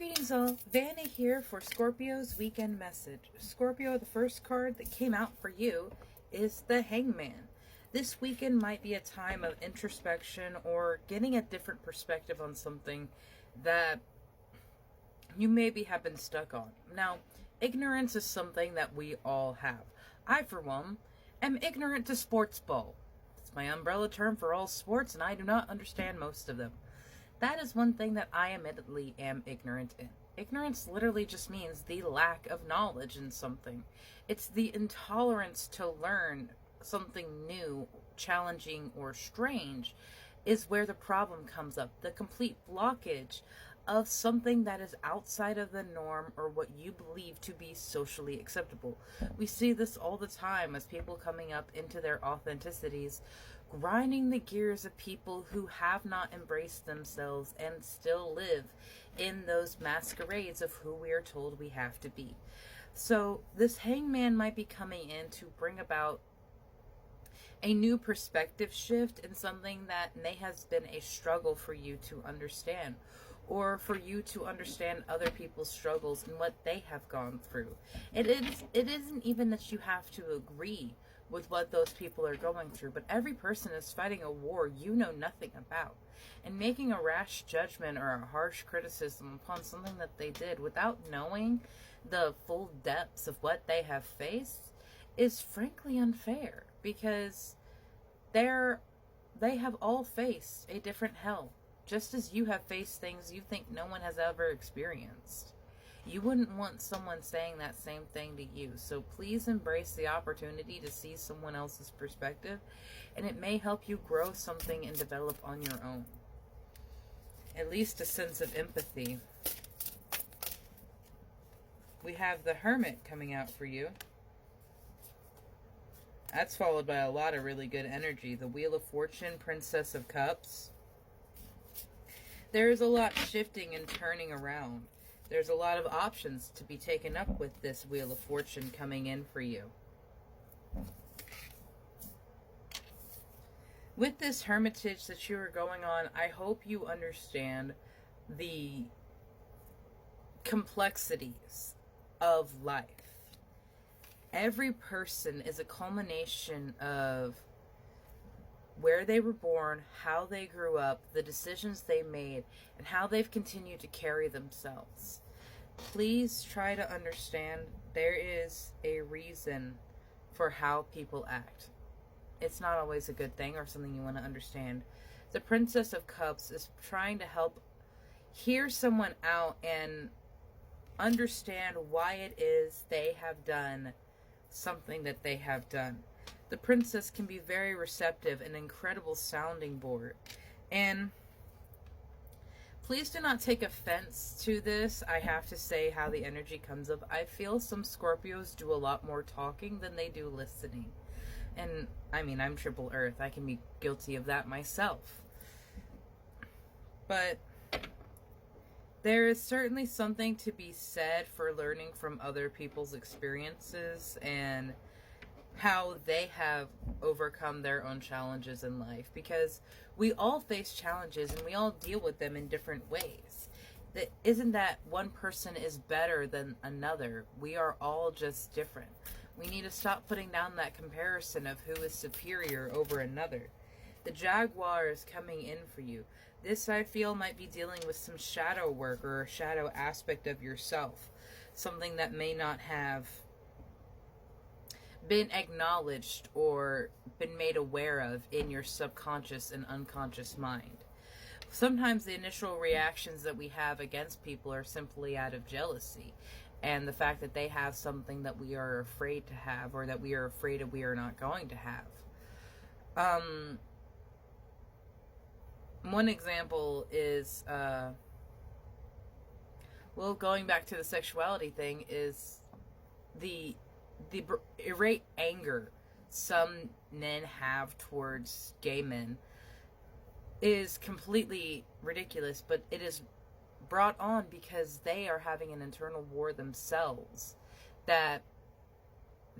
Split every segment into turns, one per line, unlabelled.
Greetings all, Vanna here for Scorpio's weekend message. Scorpio, the first card that came out for you is the Hangman. This weekend might be a time of introspection or getting a different perspective on something that you maybe have been stuck on. Now, ignorance is something that we all have. I, for one, am ignorant to sports ball. It's my umbrella term for all sports, and I do not understand most of them. That is one thing that I admittedly am ignorant in. Ignorance literally just means the lack of knowledge in something. It's the intolerance to learn something new, challenging, or strange is where the problem comes up. The complete blockage of something that is outside of the norm or what you believe to be socially acceptable. We see this all the time as people coming up into their authenticities, grinding the gears of people who have not embraced themselves and still live in those masquerades of who we are told we have to be. So this Hangman might be coming in to bring about a new perspective shift in something that may have been a struggle for you to understand, or for you to understand other people's struggles and what they have gone through. It isn't even that you have to agree with what those people are going through, but every person is fighting a war you know nothing about. And making a rash judgment or a harsh criticism upon something that they did without knowing the full depths of what they have faced is frankly unfair, because they have all faced a different hell, just as you have faced things you think no one has ever experienced. You wouldn't want someone saying that same thing to you. So please embrace the opportunity to see someone else's perspective, and it may help you grow something and develop on your own. At least a sense of empathy. We have the Hermit coming out for you. That's followed by a lot of really good energy. The Wheel of Fortune, Princess of Cups. There is a lot shifting and turning around. There's a lot of options to be taken up with this Wheel of Fortune coming in for you. With this hermitage that you are going on, I hope you understand the complexities of life. Every person is a culmination of where they were born, how they grew up, the decisions they made, and how they've continued to carry themselves. Please try to understand there is a reason for how people act. It's not always a good thing or something you want to understand. The Princess of Cups is trying to help hear someone out and understand why it is they have done something that they have done. The Princess can be very receptive, an incredible sounding board. And please do not take offense to this. I have to say how the energy comes up. I feel some Scorpios do a lot more talking than they do listening. And, I mean, I'm Triple Earth. I can be guilty of that myself. But there is certainly something to be said for learning from other people's experiences and how they have overcome their own challenges in life, because we all face challenges and we all deal with them in different ways. That isn't that one person is better than another. We are all just different. We need to stop putting down that comparison of who is superior over another. The Jaguar is coming in for you. This, I feel, might be dealing with some shadow work or a shadow aspect of yourself. Something that may not have been acknowledged or been made aware of in your subconscious and unconscious mind. Sometimes the initial reactions that we have against people are simply out of jealousy, and the fact that they have something that we are afraid to have, or that we are afraid of we are not going to have. One example is, well, going back to the sexuality thing, is the irate anger some men have towards gay men is completely ridiculous, but it is brought on because they are having an internal war themselves, that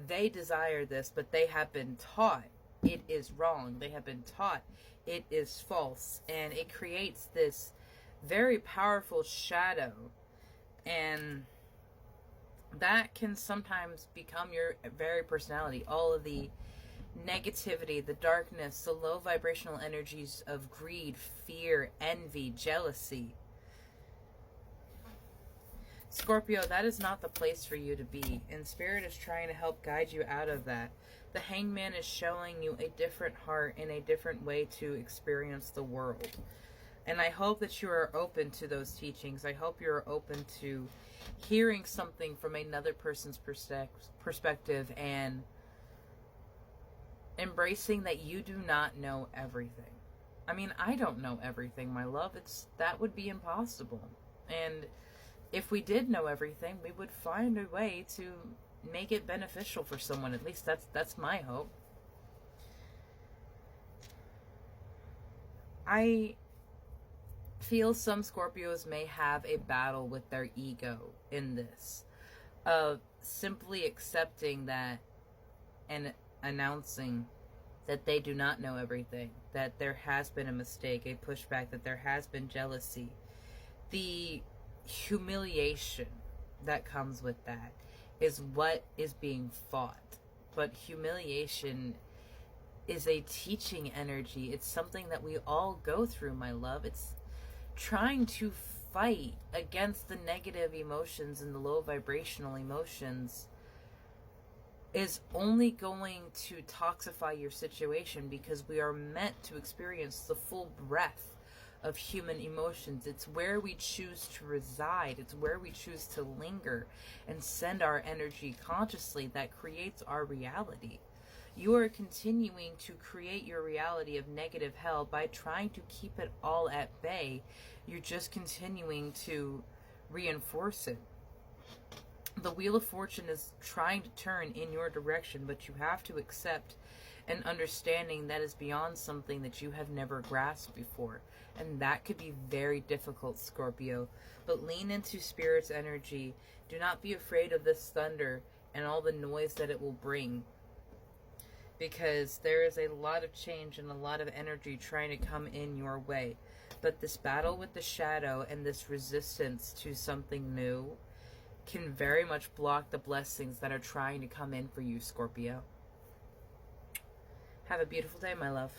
they desire this, but they have been taught it is wrong. They have been taught it is false, and it creates this very powerful shadow And that can sometimes become your very personality. All of the negativity, the darkness, the low vibrational energies of greed, fear, envy, jealousy. Scorpio, that is not the place for you to be. And Spirit is trying to help guide you out of that. The Hangman is showing you a different heart and a different way to experience the world. And I hope that you are open to those teachings. I hope you're open to hearing something from another person's perspective and embracing that you do not know everything. I mean, I don't know everything, my love. That would be impossible. And if we did know everything, we would find a way to make it beneficial for someone. At least that's my hope. I feel some Scorpios may have a battle with their ego in this, of simply accepting that and announcing that they do not know everything, that there has been a mistake, a pushback, that there has been jealousy. The humiliation that comes with that is what is being fought. But humiliation is a teaching energy. It's something that we all go through, my love. It's trying to fight against the negative emotions and the low vibrational emotions is only going to toxify your situation, because we are meant to experience the full breadth of human emotions. It's where we choose to reside. It's where we choose to linger and send our energy consciously that creates our reality. You are continuing to create your reality of negative hell by trying to keep it all at bay. You're just continuing to reinforce it. The Wheel of Fortune is trying to turn in your direction, but you have to accept an understanding that is beyond something that you have never grasped before. And that could be very difficult, Scorpio. But lean into Spirit's energy. Do not be afraid of this thunder and all the noise that it will bring, because there is a lot of change and a lot of energy trying to come in your way. But this battle with the shadow and this resistance to something new can very much block the blessings that are trying to come in for you, Scorpio. Have a beautiful day, my love.